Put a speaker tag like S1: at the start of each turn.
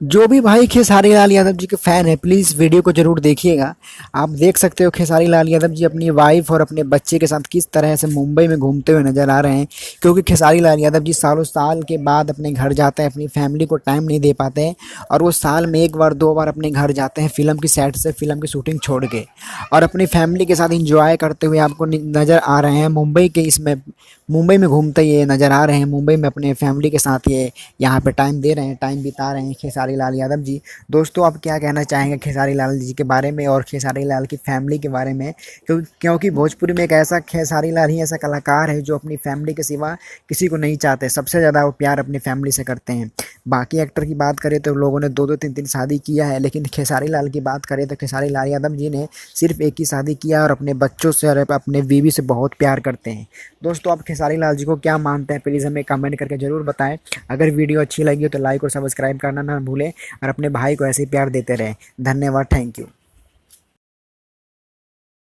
S1: जो भी भाई खेसारी लाल यादव जी के फैन है प्लीज़ वीडियो को जरूर देखिएगा। आप देख सकते हो खेसारी लाल यादव जी अपनी वाइफ और अपने बच्चे के साथ किस तरह से मुंबई में घूमते हुए नजर आ रहे हैं, क्योंकि खेसारी लाल यादव जी सालों साल के बाद अपने घर जाते हैं, अपनी फैमिली को टाइम नहीं दे पाते हैं। और वो साल में एक बार दो बार अपने घर जाते हैं फिल्म की सेट से, फिल्म की शूटिंग छोड़ के, और अपनी फैमिली के साथ इंजॉय करते हुए आपको नज़र आ रहे हैं मुंबई के इसमें, मुंबई में घूमते ये नज़र आ रहे हैं, मुंबई में अपने फैमिली के साथ ये यहाँ पे टाइम दे रहे हैं, टाइम बिता रहे हैं खेसारी लाल यादव जी। दोस्तों आप क्या कहना चाहेंगे खेसारी लाल जी के बारे में और खेसारी लाल की फैमिली के बारे में? क्योंकि भोजपुरी में एक ऐसा खेसारी लाल ही ऐसा कलाकार है जो अपनी फैमिली के सिवा किसी को नहीं चाहते, सबसे ज़्यादा वो प्यार अपनी फैमिली से करते हैं। बाकी एक्टर की बात करें तो लोगों ने दो दो तीन तीन शादी किया है, लेकिन खेसारी लाल की बात करें तो खेसारी लाल यादव जी ने सिर्फ एक ही शादी किया और अपने बच्चों से और अपने बीवी से बहुत प्यार करते हैं। दोस्तों आप खेसारी लाल जी को क्या मानते हैं प्लीज़ हमें कमेंट करके ज़रूर बताएं। अगर वीडियो अच्छी लगी हो तो लाइक और सब्सक्राइब करना ना भूलें और अपने भाई को ऐसे ही प्यार देते रहें। धन्यवाद, थैंक यू।